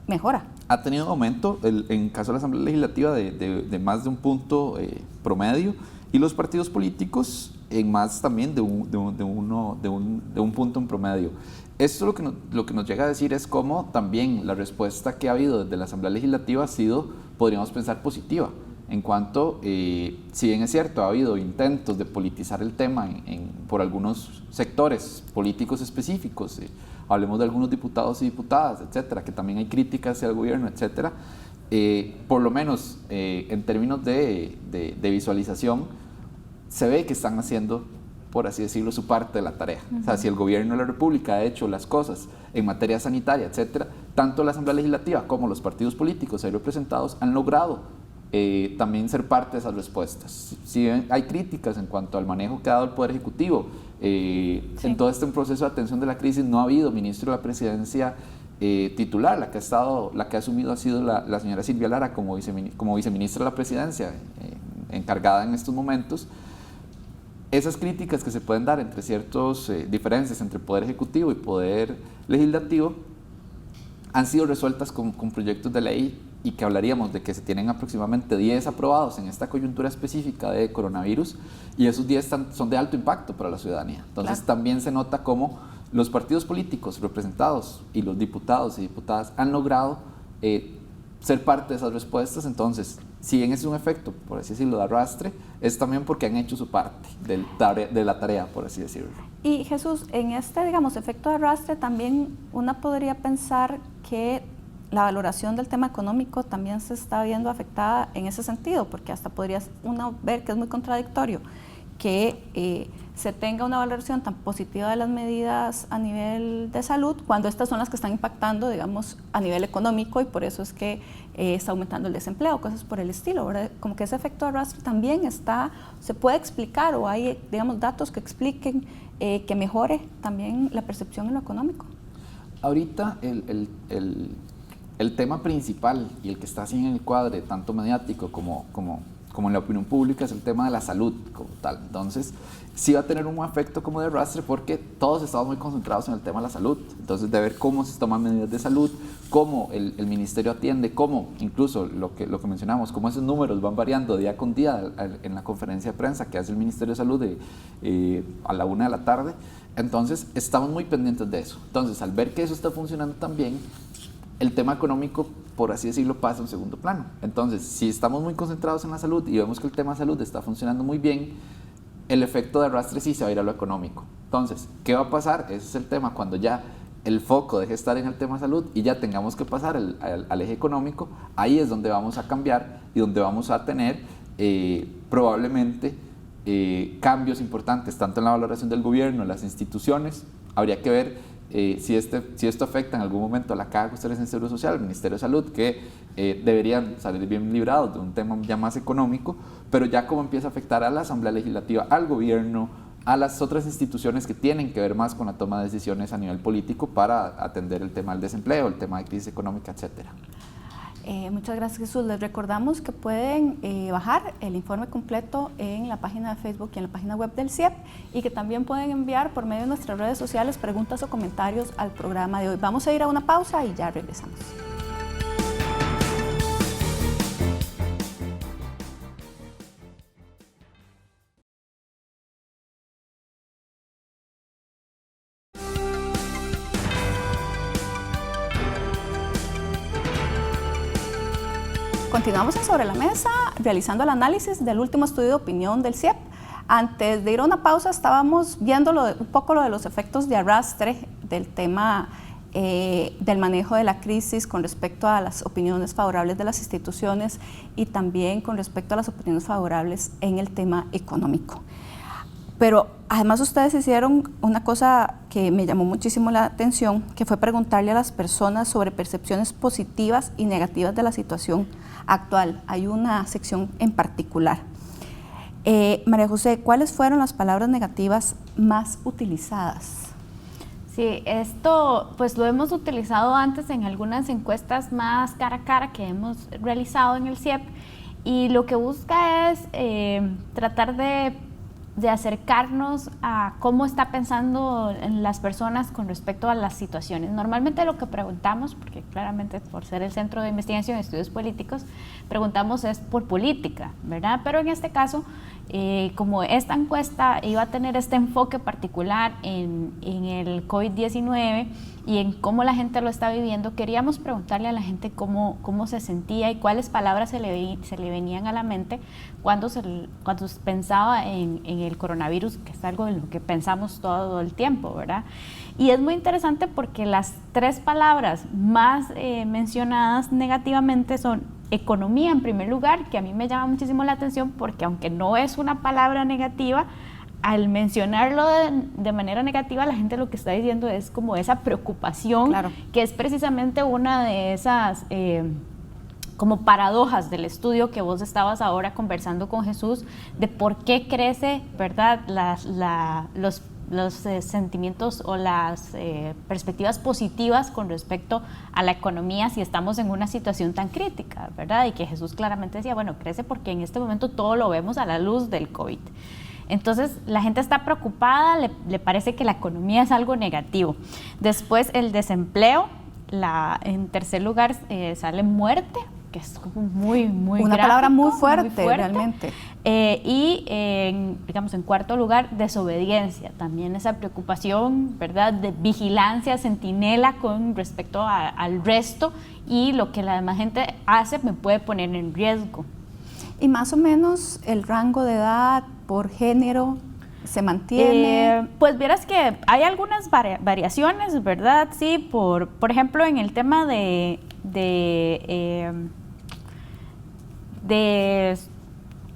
Speaker 1: mejora.
Speaker 3: Ha tenido un aumento, en caso de la Asamblea Legislativa, de más de un punto promedio, y los partidos políticos en más también de un punto en promedio. Esto lo que nos llega a decir es cómo también la respuesta que ha habido desde la Asamblea Legislativa ha sido, podríamos pensar, positiva. en cuanto, si bien es cierto, ha habido intentos de politizar el tema por algunos sectores políticos específicos, hablemos de algunos diputados y diputadas, etcétera, que también hay críticas hacia el gobierno, etcétera, por lo menos en términos de visualización, se ve que están haciendo, por así decirlo, su parte de la tarea. O sea, si el gobierno de la República ha hecho las cosas en materia sanitaria, etcétera, tanto la Asamblea Legislativa como los partidos políticos ahí representados han logrado también ser parte de esas respuestas. Si hay críticas en cuanto al manejo que ha dado el Poder Ejecutivo, en todo este proceso de atención de la crisis no ha habido ministro de la Presidencia titular, la que ha asumido ha sido la señora Silvia Lara como viceministra de la Presidencia, encargada en estos momentos. Esas críticas que se pueden dar entre ciertas diferencias entre Poder Ejecutivo y Poder Legislativo han sido resueltas con proyectos de ley, y que hablaríamos de que se tienen aproximadamente 10 aprobados en esta coyuntura específica de coronavirus, y esos 10 son de alto impacto para la ciudadanía. Entonces también se nota cómo los partidos políticos representados y los diputados y diputadas han logrado ser parte de esas respuestas. Entonces, si bien es un efecto, por así decirlo, de arrastre, es también porque han hecho su parte de la tarea, por así decirlo.
Speaker 1: Y Jesús, en este, digamos, efecto de arrastre, también uno podría pensar que la valoración del tema económico también se está viendo afectada en ese sentido, porque hasta podría uno ver que es muy contradictorio que se tenga una valoración tan positiva de las medidas a nivel de salud, cuando estas son las que están impactando, digamos, a nivel económico, y por eso es que está aumentando el desempleo, cosas por el estilo, ¿verdad? Como que ese efecto de arrastre también se puede explicar, o hay, digamos, datos que expliquen que mejore también la percepción en lo económico. Ahorita
Speaker 3: el tema principal y el que está así en el cuadre, tanto mediático como en la opinión pública, es el tema de la salud como tal. Entonces, sí va a tener un efecto como de arrastre, porque todos estamos muy concentrados en el tema de la salud. Entonces, de ver cómo se toman medidas de salud, cómo el ministerio atiende, cómo incluso lo que mencionamos, cómo esos números van variando día con día en la conferencia de prensa que hace el Ministerio de Salud a la 1 de la tarde. Entonces, estamos muy pendientes de eso. Entonces, al ver que eso está funcionando también, el tema económico, por así decirlo, pasa a un segundo plano. Entonces, si estamos muy concentrados en la salud y vemos que el tema de salud está funcionando muy bien, el efecto de arrastre sí se va a ir a lo económico. Entonces, ¿qué va a pasar? Ese es el tema, cuando ya el foco deje de estar en el tema de salud y ya tengamos que pasar al eje económico, ahí es donde vamos a cambiar y donde vamos a tener probablemente cambios importantes, tanto en la valoración del gobierno, en las instituciones. Habría que ver si esto afecta en algún momento a la Caja Costarricense de Seguro Social, al Ministerio de Salud, que deberían salir bien librados de un tema ya más económico, pero ya como empieza a afectar a la Asamblea Legislativa, al gobierno, a las otras instituciones que tienen que ver más con la toma de decisiones a nivel político para atender el tema del desempleo, el tema de crisis económica, etcétera.
Speaker 1: Muchas gracias, Jesús. Les recordamos que pueden bajar el informe completo en la página de Facebook y en la página web del CIEP, y que también pueden enviar por medio de nuestras redes sociales preguntas o comentarios al programa de hoy. Vamos a ir a una pausa y ya regresamos. Continuamos en Sobre la Mesa, realizando el análisis del último estudio de opinión del CIEP. Antes de ir a una pausa, estábamos viendo un poco lo de los efectos de arrastre del tema del manejo de la crisis con respecto a las opiniones favorables de las instituciones, y también con respecto a las opiniones favorables en el tema económico. Pero además ustedes hicieron una cosa que me llamó muchísimo la atención, que fue preguntarle a las personas sobre percepciones positivas y negativas de la situación actual. Hay una sección en particular. María José, ¿cuáles fueron las palabras negativas más utilizadas?
Speaker 2: Sí, esto pues lo hemos utilizado antes en algunas encuestas más cara a cara que hemos realizado en el CIEP, y lo que busca es tratar de acercarnos a cómo está pensando las personas con respecto a las situaciones. Normalmente lo que preguntamos, porque claramente por ser el Centro de Investigación y Estudios Políticos, preguntamos es por política, ¿verdad? Pero en este caso como esta encuesta iba a tener este enfoque particular en el COVID-19 y en cómo la gente lo está viviendo, queríamos preguntarle a la gente cómo se sentía y cuáles palabras se le venían a la mente cuando pensaba en el coronavirus, que es algo en lo que pensamos todo el tiempo, ¿verdad? Y es muy interesante porque las 3 palabras más mencionadas negativamente son economía en primer lugar, que a mí me llama muchísimo la atención porque aunque no es una palabra negativa, al mencionarlo de manera negativa, la gente lo que está diciendo es como esa preocupación, claro, que es precisamente una de esas como paradojas del estudio que vos estabas ahora conversando con Jesús, de por qué crece, ¿verdad?, los sentimientos o las perspectivas positivas con respecto a la economía si estamos en una situación tan crítica, ¿verdad? Y que Jesús claramente decía, bueno, crece porque en este momento todo lo vemos a la luz del COVID. Entonces, la gente está preocupada, le parece que la economía es algo negativo. Después, el desempleo, en tercer lugar sale muerte, que es como muy
Speaker 1: una
Speaker 2: gráfico,
Speaker 1: palabra muy fuerte realmente.
Speaker 2: Digamos, en cuarto lugar, desobediencia, también esa preocupación, ¿verdad?, de vigilancia, centinela con respecto al resto, y lo que la demás gente hace me puede poner en riesgo.
Speaker 1: Y más o menos el rango de edad por género se mantiene.
Speaker 2: Pues vieras que hay algunas variaciones, ¿verdad? Sí, por ejemplo, en el tema de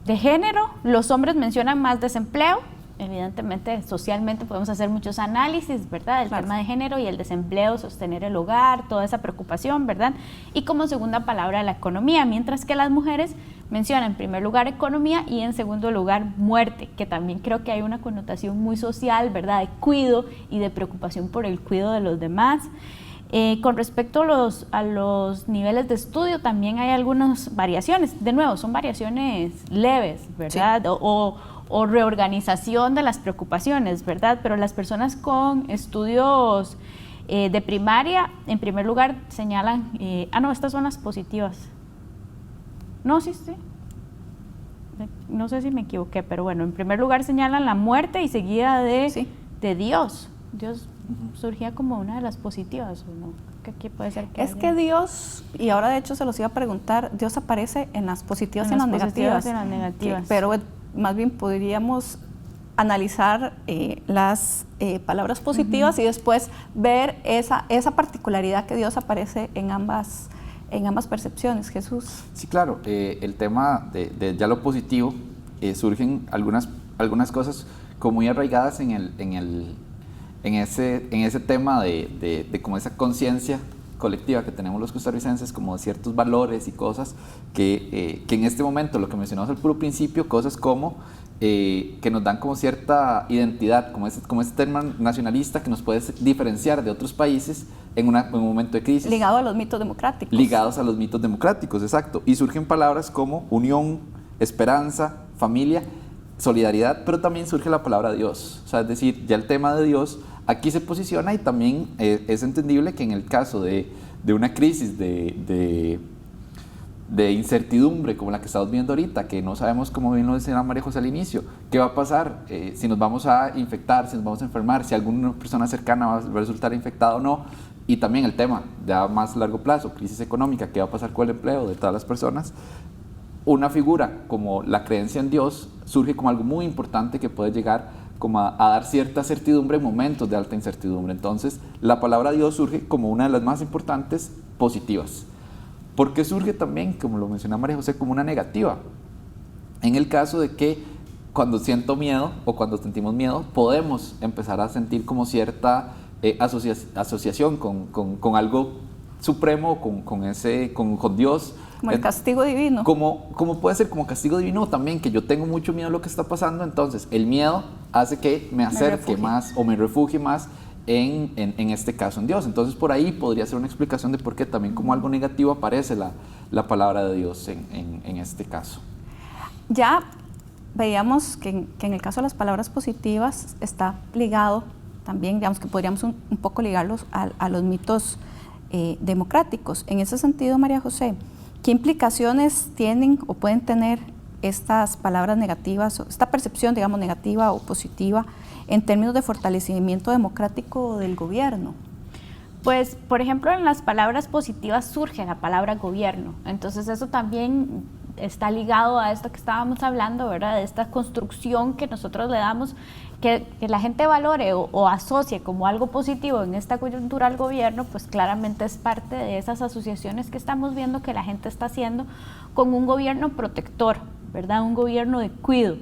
Speaker 2: género, los hombres mencionan más desempleo. Evidentemente, socialmente podemos hacer muchos análisis, ¿verdad? El claro, tema de género y el desempleo, sostener el hogar, toda esa preocupación, ¿verdad? Y como segunda palabra, la economía, mientras que las mujeres mencionan en primer lugar economía y en segundo lugar muerte, que también creo que hay una connotación muy social, ¿verdad? De cuidado y de preocupación por el cuidado de los demás. Con respecto a los niveles de estudio, también hay algunas variaciones. De nuevo, son variaciones leves, ¿verdad? Sí. O reorganización de las preocupaciones, ¿verdad? Pero las personas con estudios de primaria, en primer lugar, señalan... no, estas son las positivas. No, sí. No sé si me equivoqué, pero bueno, en primer lugar señalan la muerte y seguida de Dios. Dios surgía como una de las positivas, ¿o no? ¿Qué puede ser?
Speaker 1: Que Dios, y ahora de hecho se los iba a preguntar, Dios aparece en las positivas y en las negativas.
Speaker 2: En las negativas.
Speaker 1: Pero más bien podríamos analizar las palabras positivas y después ver esa particularidad que Dios aparece en ambas percepciones, Jesús.
Speaker 3: Sí, claro, el tema de ya lo positivo, surgen algunas cosas como muy arraigadas en ese tema de como esa conciencia colectiva que tenemos los costarricenses, como de ciertos valores y cosas que en este momento, lo que mencionamos al puro principio, cosas como que nos dan como cierta identidad, como ese tema nacionalista que nos puede diferenciar de otros países en un momento de crisis.
Speaker 1: Ligado a los mitos democráticos.
Speaker 3: Ligados a los mitos democráticos, exacto. Y surgen palabras como unión, esperanza, familia, solidaridad, pero también surge la palabra Dios. O sea, es decir, ya el tema de Dios aquí se posiciona y también es entendible que en el caso de una crisis de incertidumbre como la que estamos viendo ahorita, que no sabemos, como bien lo decía María José al inicio, qué va a pasar, si nos vamos a infectar, si nos vamos a enfermar, si alguna persona cercana va a resultar infectada o no, y también el tema de a más largo plazo, crisis económica, qué va a pasar con el empleo de todas las personas. Una figura como la creencia en Dios surge como algo muy importante que puede llegar como a dar cierta certidumbre en momentos de alta incertidumbre. Entonces, la palabra Dios surge como una de las más importantes positivas. Porque surge también, como lo mencionó María José, como una negativa. En el caso de que cuando siento miedo o cuando sentimos miedo, podemos empezar a sentir como cierta asociación con algo supremo, con Dios.
Speaker 1: Como el castigo divino.
Speaker 3: Como puede ser como castigo divino también, que yo tengo mucho miedo a lo que está pasando, entonces el miedo hace que me acerque más o me refugie más en este caso en Dios. Entonces por ahí podría ser una explicación de por qué también como algo negativo aparece la palabra de Dios en este caso.
Speaker 1: Ya veíamos que en el caso de las palabras positivas está ligado también, digamos que podríamos un poco ligarlos a los mitos democráticos. En ese sentido, María José, ¿qué implicaciones tienen o pueden tener estas palabras negativas, esta percepción, digamos, negativa o positiva en términos de fortalecimiento democrático del gobierno?
Speaker 2: Pues, por ejemplo, en las palabras positivas surge la palabra gobierno. Entonces, eso también está ligado a esto que estábamos hablando, ¿verdad? De esta construcción que nosotros le damos, que la gente valore o asocie como algo positivo en esta coyuntura al gobierno, pues claramente es parte de esas asociaciones que estamos viendo que la gente está haciendo con un gobierno protector, ¿verdad? Un gobierno de cuidado.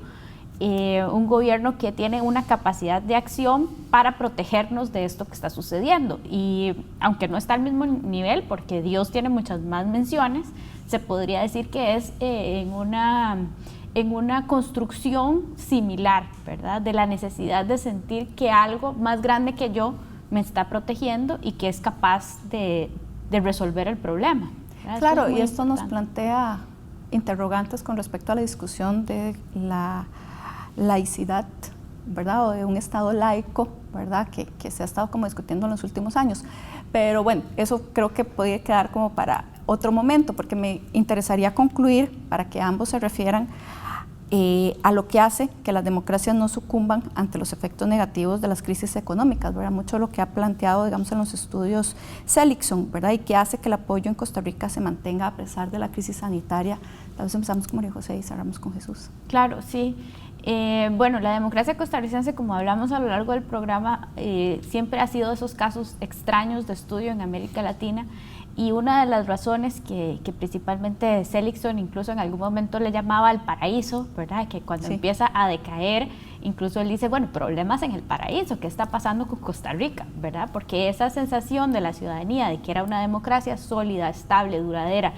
Speaker 2: Un gobierno que tiene una capacidad de acción para protegernos de esto que está sucediendo. Y aunque no está al mismo nivel, porque Dios tiene muchas más menciones, se podría decir que es en una construcción similar, ¿verdad? De la necesidad de sentir que algo más grande que yo me está protegiendo y que es capaz de resolver el problema, ¿verdad?
Speaker 1: Claro, y esto nos plantea interrogantes con respecto a la discusión de la laicidad, ¿verdad? O de un Estado laico, ¿verdad? Que se ha estado como discutiendo en los últimos años. Pero bueno, eso creo que podría quedar como para otro momento, porque me interesaría concluir para que ambos se refieran a lo que hace que las democracias no sucumban ante los efectos negativos de las crisis económicas, ¿verdad? Mucho de lo que ha planteado, digamos, en los estudios Seligson, ¿verdad? Y que hace que el apoyo en Costa Rica se mantenga a pesar de la crisis sanitaria. Tal vez empezamos con María José y cerramos con Jesús.
Speaker 2: Claro, sí. Bueno, la democracia costarricense, como hablamos a lo largo del programa, siempre ha sido de esos casos extraños de estudio en América Latina, y una de las razones que principalmente Seligson incluso en algún momento le llamaba el paraíso, ¿verdad? Que cuando empieza a decaer, incluso él dice, bueno, problemas en el paraíso, ¿qué está pasando con Costa Rica? ¿Verdad? Porque esa sensación de la ciudadanía de que era una democracia sólida, estable, duradera,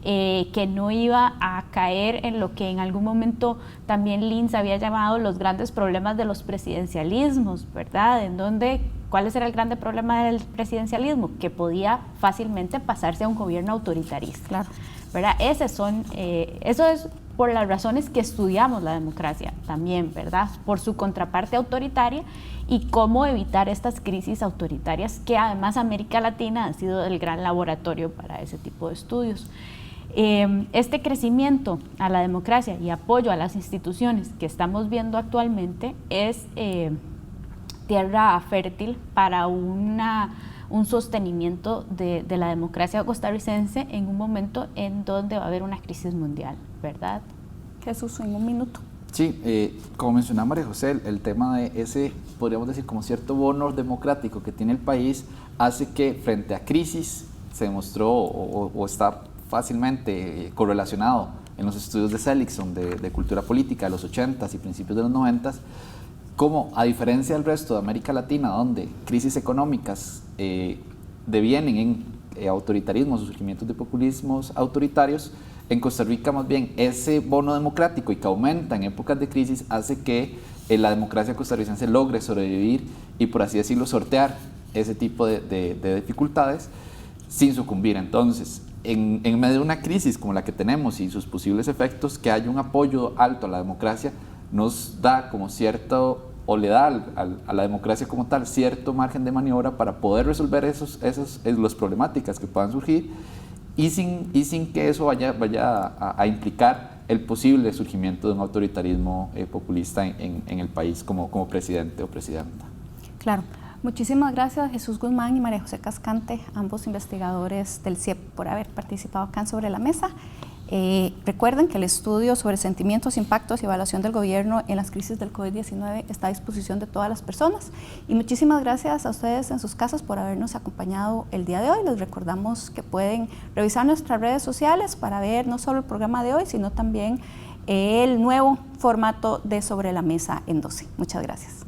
Speaker 2: que no iba a caer en lo que en algún momento también Linz había llamado los grandes problemas de los presidencialismos, ¿verdad? En donde, ¿cuál era el grande problema del presidencialismo? Que podía fácilmente pasarse a un gobierno autoritarista,
Speaker 1: claro,
Speaker 2: ¿verdad? Eso es por las razones que estudiamos la democracia también, ¿verdad? Por su contraparte autoritaria y cómo evitar estas crisis autoritarias, que además América Latina ha sido el gran laboratorio para ese tipo de estudios. Este crecimiento a la democracia y apoyo a las instituciones que estamos viendo actualmente es tierra fértil para un sostenimiento de la democracia costarricense en un momento en donde va a haber una crisis mundial, ¿verdad?
Speaker 1: Jesús, en un minuto.
Speaker 3: Sí, como mencionaba María José, el tema de ese, podríamos decir, como cierto bono democrático que tiene el país, hace que frente a crisis se demostró o está fácilmente correlacionado en los estudios de Seligson de cultura política de los 80s y principios de los 90s, como a diferencia del resto de América Latina, donde crisis económicas devienen en autoritarismos o surgimientos de populismos autoritarios, en Costa Rica más bien ese bono democrático y que aumenta en épocas de crisis hace que la democracia costarricense logre sobrevivir y, por así decirlo, sortear ese tipo de dificultades sin sucumbir. Entonces, en medio de una crisis como la que tenemos y sus posibles efectos, que haya un apoyo alto a la democracia nos da como cierto, o le da a la democracia como tal cierto margen de maniobra para poder resolver las problemáticas que puedan surgir y sin que eso vaya a implicar el posible surgimiento de un autoritarismo populista en el país como presidente o presidenta.
Speaker 1: Claro. Muchísimas gracias Jesús Guzmán y María José Cascante, ambos investigadores del CIEP, por haber participado acá en Sobre la Mesa. Recuerden que el estudio sobre sentimientos, impactos y evaluación del gobierno en las crisis del COVID-19 está a disposición de todas las personas. Y muchísimas gracias a ustedes en sus casas por habernos acompañado el día de hoy. Les recordamos que pueden revisar nuestras redes sociales para ver no solo el programa de hoy, sino también el nuevo formato de Sobre la Mesa en 12. Muchas gracias.